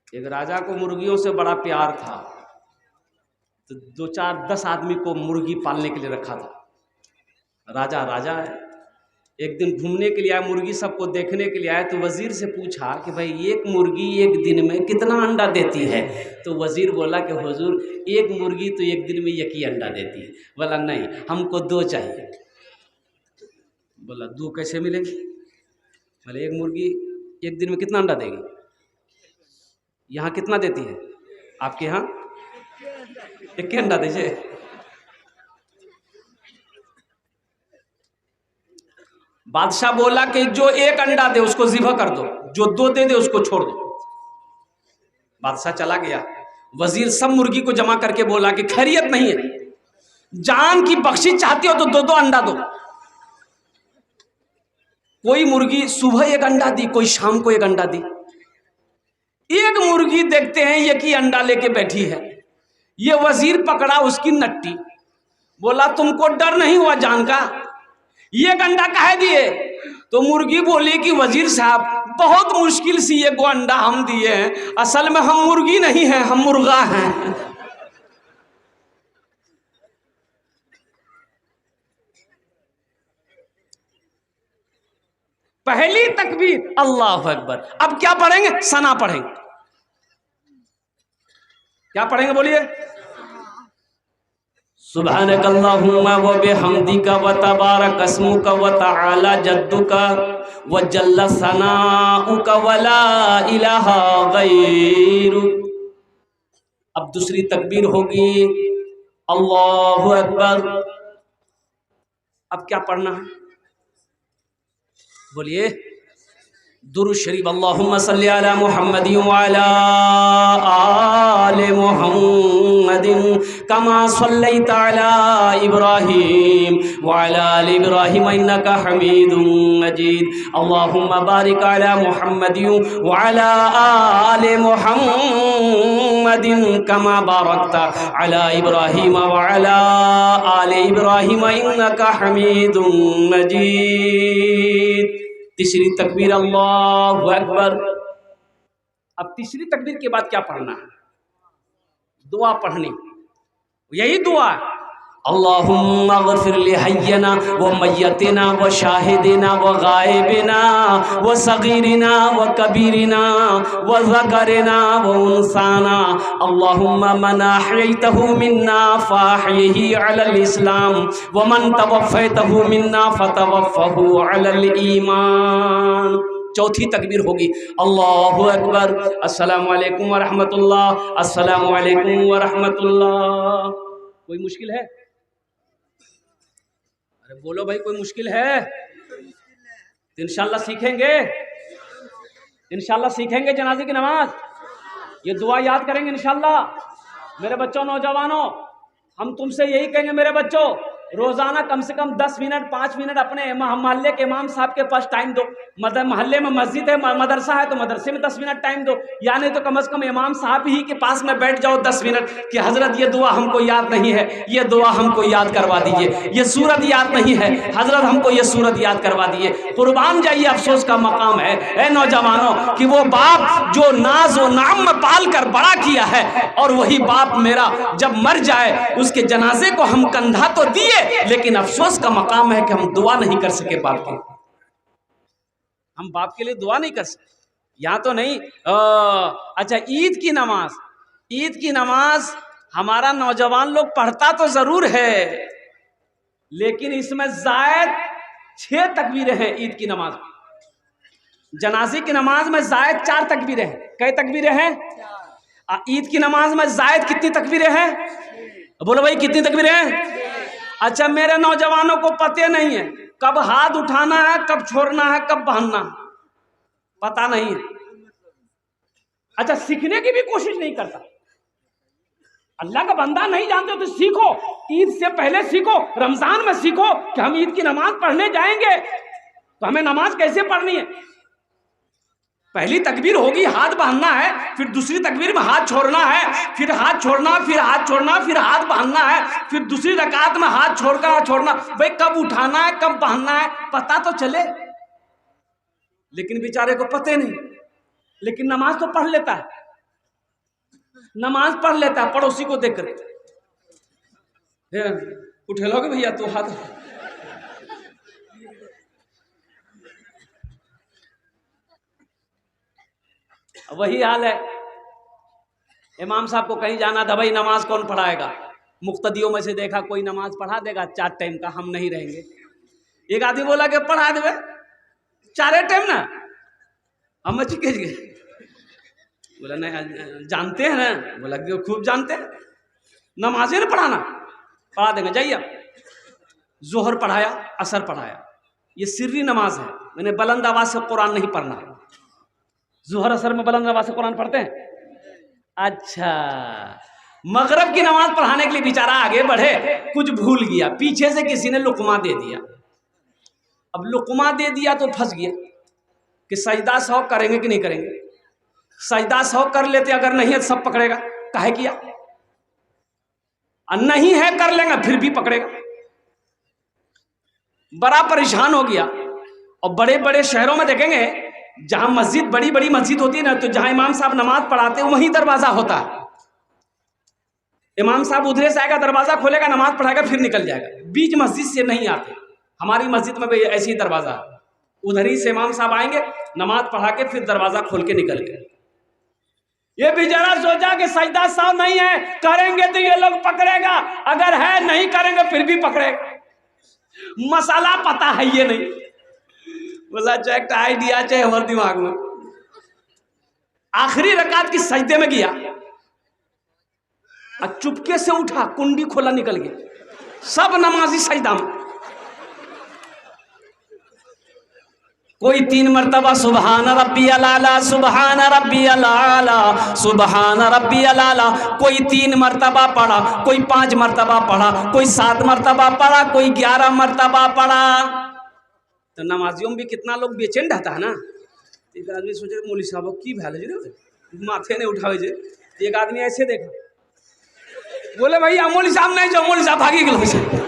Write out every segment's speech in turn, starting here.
एक राजा को मुर्गियों से बड़ा प्यार था, तो 2 4 10 आदमी को मुर्गी पालने के लिए रखा था। राजा राजा है, एक दिन घूमने के लिए आया, मुर्गी सबको देखने के लिए आया, तो वजीर से पूछा कि भाई एक मुर्गी एक दिन में कितना अंडा देती है? तो वजीर बोला कि हुजूर एक मुर्गी तो एक दिन में एक ही अंडा देती है। बोला नहीं, हमको 2 चाहिए। बोला 2 कैसे मिलेंगे? बोले एक मुर्गी एक दिन में कितना अंडा देगी? यहाँ कितना देती है आपके यहाँ? एक ही अंडा दीजिए। बादशाह बोला कि जो एक अंडा दे उसको ज़िबह कर दो, जो 2 दे उसको छोड़ दो। बादशाह चला गया। वजीर सब मुर्गी को जमा करके बोला कि खैरियत नहीं है, जान की बख्शिश चाहती हो तो 2 अंडा दो। कोई मुर्गी सुबह एक अंडा दी, कोई शाम को एक अंडा दी। एक मुर्गी देखते हैं एक ही अंडा लेके बैठी है। ये वजीर पकड़ा उसकी नट्टी, बोला तुमको डर नहीं हुआ जान का? ये अंडा काहे दिए? तो मुर्गी बोली कि वजीर साहब बहुत मुश्किल से ये अंडा हम दिए हैं, असल में हम मुर्गी नहीं हैं, हम मुर्गा हैं। पहली तकबीर अल्लाह अकबर। अब क्या पढ़ेंगे? सना पढ़ेंगे। क्या पढ़ेंगे बोलिए? सुब्हानकल्लाहुम्मा व बिहम्दिका व तबारक अस्मुका व तआला जद्दुका व जल्ला सनाउका व ला इलाहा गैरुक। अब दूसरी तकबीर होगी अल्लाहु अकबर। अब क्या पढ़ना है बोलिए? दुरूद शरीफ अल्लाहुम्मा सल्ली अला मुहम्मदिन व अला आले मुहम्मदिन कमा सल्लैता अला इब्राहीम व अला आलि इब्राहीम इन्नका हमीदुम मजीद। अल्लाहुम्मा बारिक अला मुहम्मदिन व अला आले मुहम्मदिन कमा बारकता अला इब्राहीम व अला आलि इब्राहीम इन्नका हमीदुम मजीद। तीसरी तकबीर अल्लाहु अकबर। अब तीसरी तकबीर के बाद क्या पढ़ना है? दुआ पढ़नी। यही दुआ अल्लाहुम्मा गफिर लि हय्यना व मय्यतिना व शाहिदिना व गायबिना व सगीरिना व कबीरिना व ज़करिना व उनसाना। अल्लाहुम्मा मन अहयैतहु मिन्ना फ़अहयिही अलल इस्लाम व मन तवफ़्फ़ैतहु मिन्ना फ़तवफ़्फ़हु अलल ईमान। चौथी तकबीर होगी अल्लाहु अकबर। अस्सलामु अलैकुम व रहमतुल्लाह, अस्सलामु अलैकुम व रहमतुल्लाह। कोई मुश्किल है? अरे बोलो भाई, कोई मुश्किल है? तो इंशाल्लाह सीखेंगे, इंशाल्लाह सीखेंगे जनाजे की नमाज। ये दुआ याद करेंगे इंशाल्लाह। मेरे बच्चों, नौजवानों, हम तुमसे यही कहेंगे मेरे बच्चों, रोजाना कम से कम 10 मिनट 5 मिनट अपने मोहल्ले के इमाम साहब के पास टाइम दो। मोहल्ले में मस्जिद है, मदरसा है, तो मदरसे में 10 मिनट टाइम दो। यानी तो कम से कम इमाम साहब ही के पास में बैठ जाओ 10 मिनट कि हजरत ये दुआ हमको याद नहीं है, ये दुआ हमको याद करवा दीजिए। ये सूरत याद नहीं है, हजरत हमको ये सूरत याद करवा दीजिए। कुर्बान जाइए, अफसोस का मकाम है ए नौजवानों कि वो बाप जो नाज व नाम में पाल कर बड़ा किया है, और वही बाप मेरा जब मर जाए उसके जनाजे को हम कंधा तो दिए, लेकिन अफसोस का मकाम है कि हम दुआ नहीं कर सके बाप के। हम बाप के लिए दुआ नहीं कर सके। यहाँ तो नहीं। अच्छा, ईद की नमाज, ईद की नमाज हमारा नौजवान लोग पढ़ता तो जरूर है, लेकिन इसमें जायद 6 तकबीरें हैं ईद की नमाज में। जनाजे की नमाज में जायद 4 तकबीरें हैं। कई तकबीरें हैं? ईद की नमाज में जायद कितनी तकबीरें हैं? बोलो भाई, कितनी तकबीरें हैं? अच्छा, मेरे नौजवानों को पते नहीं है कब हाथ उठाना है, कब छोड़ना है, कब बांधना है, पता नहीं है। अच्छा, सीखने की भी कोशिश नहीं करता। अल्लाह का बंदा नहीं जानते तो सीखो, ईद से पहले सीखो, रमजान में सीखो कि हम ईद की नमाज पढ़ने जाएंगे तो हमें नमाज कैसे पढ़नी है। पहली तकबीर होगी हाथ बांधना है, फिर दूसरी तकबीर में हाथ छोड़ना है, फिर हाथ छोड़ना, फिर हाथ छोड़ना, फिर हाथ बांधना है, फिर दूसरी रकात में हाथ छोड़कर छोड़ना। भाई कब उठाना है, कब बांधना है, पता तो चले। लेकिन बेचारे को पते नहीं, लेकिन नमाज तो पढ़ लेता है। नमाज पढ़ लेता है पड़ोसी को देख कर, उठेलोगे भैया तो हाथ। वही हाल है। इमाम साहब को कहीं जाना था, भाई नमाज कौन पढ़ाएगा? मुक्तदियों में से देखा कोई नमाज पढ़ा देगा 4 टाइम का, हम नहीं रहेंगे। एक आदमी बोला कि पढ़ा दे 4 टाइम ना, हम चिकेज गए। बोला नहीं जानते हैं ना? बोला कि खूब जानते हैं, नमाजें ना पढ़ाना, पढ़ा देंगे जाइए। जोहर पढ़ाया, असर पढ़ाया, ये सिर्री नमाज है। मैंने बुलंद आवाज से कुरान नहीं पढ़ना। जोहर असर में बुलंद आवाज से कुरान पढ़ते हैं। अच्छा, मगरब की नमाज पढ़ाने के लिए बेचारा आगे बढ़े, कुछ भूल गया, पीछे से किसी ने लुकमा दे दिया। अब लुकमा दे दिया तो फंस गया कि सजदा 100 करेंगे कि नहीं करेंगे। सजदा 100 कर लेते, अगर नहीं है सब पकड़ेगा, काहे किया? नहीं है कर लेंगे, फिर भी पकड़ेगा। बड़ा परेशान हो गया। और बड़े बड़े शहरों में देखेंगे जहां मस्जिद, बड़ी बड़ी मस्जिद होती है ना, तो जहां इमाम साहब नमाज पढ़ाते हैं वहीं दरवाजा होता है। इमाम साहब उधरे से आएगा, दरवाजा खोलेगा, नमाज पढ़ाएगा, फिर निकल जाएगा। बीच मस्जिद से नहीं आते। हमारी मस्जिद में भी ऐसी ही दरवाजा है, उधर ही से इमाम साहब आएंगे, नमाज पढ़ा के फिर दरवाजा खोल के निकल गए। ये बेचारा सोचा कि सजदा 100 नहीं है, करेंगे तो ये लोग पकड़ेगा, अगर है नहीं करेंगे फिर भी पकड़ेगा। मसाला पता है ये नहीं। बोला चाहे आइडिया चाहे हमारे दिमाग में। आखिरी रकात की सजदे में गया और चुपके से उठा, कुंडी खोला, निकल गया। सब नमाजी सजदा में। कोई 3 मरतबा सुबहान रब्बियल आला, सुबहान रब्बियल आला, सुबहान रब्बियल आला, कोई 3 मरतबा पढ़ा, कोई 5 मरतबा पढ़ा, कोई 7 मरतबा पढ़ा, कोई 11 मरतबा पढ़ा। तो नमाजियों में भी कितना लोग बेचैन रहता है ना। एक आदमी सोचे मौलवी साहब की भैल जी माथे ने उठावे जे। एक आदमी ऐसे देखा, बोले भैया मौलवी साहब नहीं जाओ, मौलवी साहब भागी गए।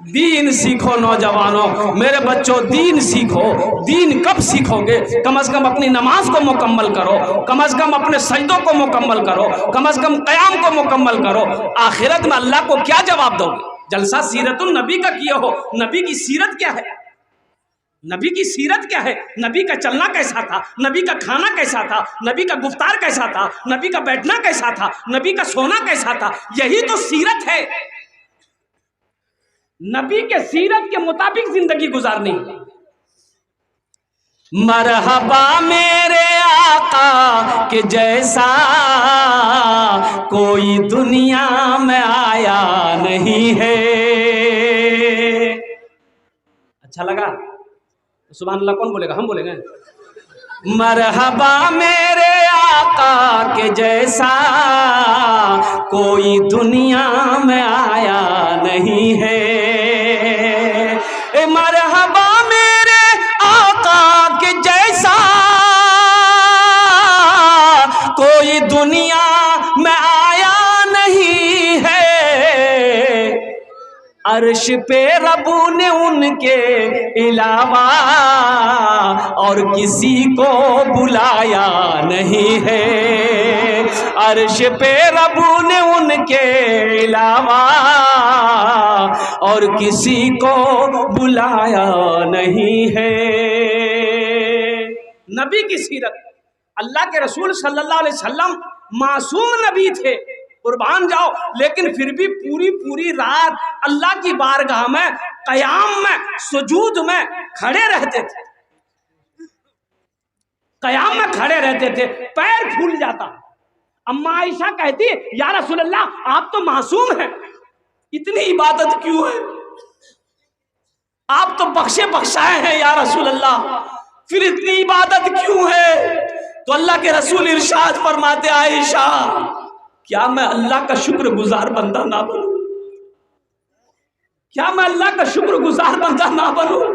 दीन सीखो नौजवानों, मेरे बच्चों दीन सीखो। दीन कब सीखोगे? कम से कम अपनी नमाज को मुकम्मल करो, कम से कम अपने सजदों को मुकम्मल करो, कम से कम क़याम को मुकम्मल करो। आखिरत में अल्लाह को क्या जवाब दोगे? जलसा सीरतुन नबी का किया हो। नबी की सीरत क्या है? नबी की सीरत क्या है? नबी का चलना कैसा था? नबी का खाना कैसा था? नबी का गुफ्तार कैसा था? नबी का बैठना कैसा था? नबी का सोना कैसा था? यही तो सीरत है। नबी के सीरत के मुताबिक जिंदगी गुजारनी। मरहबा मेरे आका के जैसा कोई दुनिया में आया नहीं है। अच्छा लगा? सुभान अल्लाह कौन बोलेगा? हम बोलेंगे। मरहबा मेरे आका के जैसा कोई दुनिया में आया नहीं है। मरहबा मेरे आका के जैसा कोई दुनिया में आया नहीं है। अर्श पे रबू ने उनके अलावा और किसी को बुलाया नहीं है। अर्श पे रबू ने उनके अलावा और किसी को बुलाया नहीं है। नबी की सीरत, अल्लाह के रसूल सल्लल्लाहु अलैहि वसल्लम मासूम नबी थे, कुर्बान जाओ, लेकिन फिर भी पूरी पूरी रात अल्लाह की बारगाह में क़याम में सुजूद में खड़े रहते थे। क़याम में खड़े रहते थे, पैर फूल जाता। अम्मा आयशा कहती, या रसूल अल्लाह आप तो मासूम हैं, इतनी इबादत क्यों है? आप तो बख्शे बख्शाए हैं या रसूल अल्लाह, फिर इतनी इबादत क्यों है? तो अल्लाह के रसूल इरशाद फरमाते, आयशा क्या मैं अल्लाह का शुक्रगुजार बंदा ना बनूं? क्या मैं अल्लाह का शुक्रगुजार बंदा ना बनूं?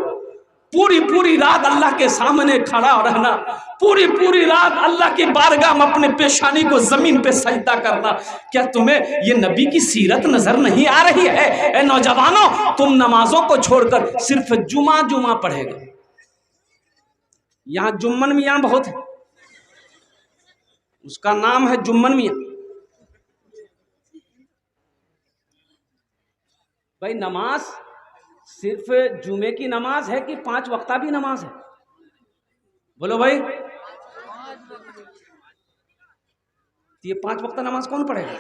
पूरी पूरी रात अल्लाह के सामने खड़ा रहना, पूरी पूरी रात अल्लाह की बारगाह में अपने पेशानी को जमीन पे सजदा करना, क्या तुम्हें ये नबी की सीरत नजर नहीं आ रही है? ए नौजवानों, तुम नमाजों को छोड़कर सिर्फ जुमा पढ़ेगा। यहाँ जुम्मन मियाँ बहुत है, उसका नाम है जुम्मन मियाँ। भाई नमाज सिर्फ जुमे की नमाज है कि 5 वक्ता भी नमाज है? बोलो भाई। तो ये 5 वक्ता नमाज कौन पढ़ेगा?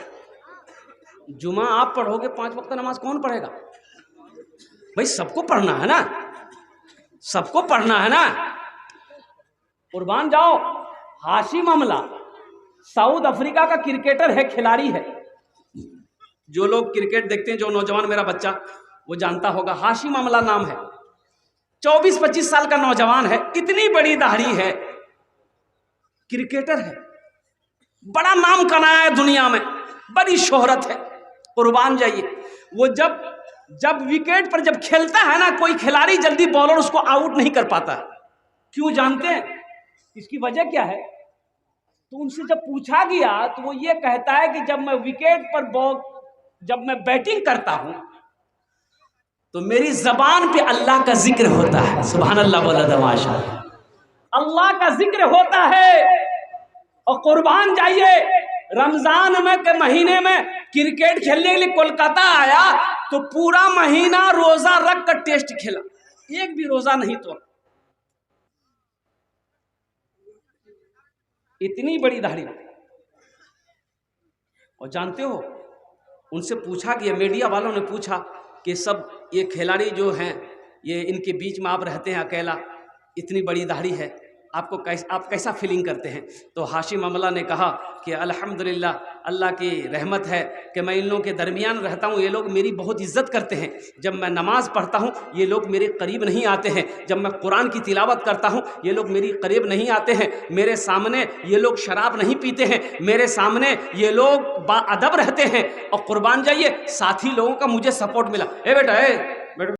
जुमा आप पढ़ोगे, 5 वक्ता नमाज कौन पढ़ेगा? भाई सबको पढ़ना है ना, सबको पढ़ना है ना। कुर्बान जाओ। हाशिम अमला साउथ अफ्रीका का क्रिकेटर है, खिलाड़ी है। जो लोग क्रिकेट देखते हैं, जो नौजवान, मेरा बच्चा वो जानता होगा, हाशिम अमला नाम है। 24-25 साल का नौजवान है, इतनी बड़ी दाढ़ी है, क्रिकेटर है, बड़ा नाम कमाया है दुनिया में, बड़ी शोहरत है। कुर्बान जाइए। वो जब विकेट पर जब खेलता है ना, कोई खिलाड़ी जल्दी बॉलर उसको आउट नहीं कर पाता। क्यों जानते हैं? इसकी वजह क्या है? तो उनसे जब पूछा गया तो वो ये कहता है कि जब मैं विकेट पर जब मैं बैटिंग करता हूं तो मेरी जबान पे अल्लाह का जिक्र होता है। सुभान अल्लाह, बोला था माशाअल्लाह, अल्लाह का जिक्र होता है। और कुर्बान जाइए, रमजान में के महीने में क्रिकेट खेलने के लिए कोलकाता आया तो पूरा महीना रोजा रख कर टेस्ट खेला, एक भी रोजा नहीं तोड़ा। इतनी बड़ी दाढ़ी। और जानते हो, उनसे पूछा गया, मीडिया वालों ने पूछा कि सब ये खिलाड़ी जो हैं, ये इनके बीच में आप रहते हैं अकेला, इतनी बड़ी दाढ़ी है, आप कैसा फीलिंग करते हैं? तो हाशिम अमला ने कहा कि अल्हम्दुलिल्लाह, अल्लाह की रहमत है कि मैं इन लोगों के दरमियान रहता हूँ। ये लोग मेरी बहुत इज्जत करते हैं। जब मैं नमाज़ पढ़ता हूँ ये लोग मेरे करीब नहीं आते हैं। जब मैं कुरान की तिलावत करता हूँ ये लोग मेरी करीब नहीं आते हैं। मेरे सामने ये लोग शराब नहीं पीते हैं, मेरे सामने ये लोग बाअदब रहते हैं। और कुर्बान जाइए, साथी लोगों का मुझे सपोर्ट मिला। ए बेटा,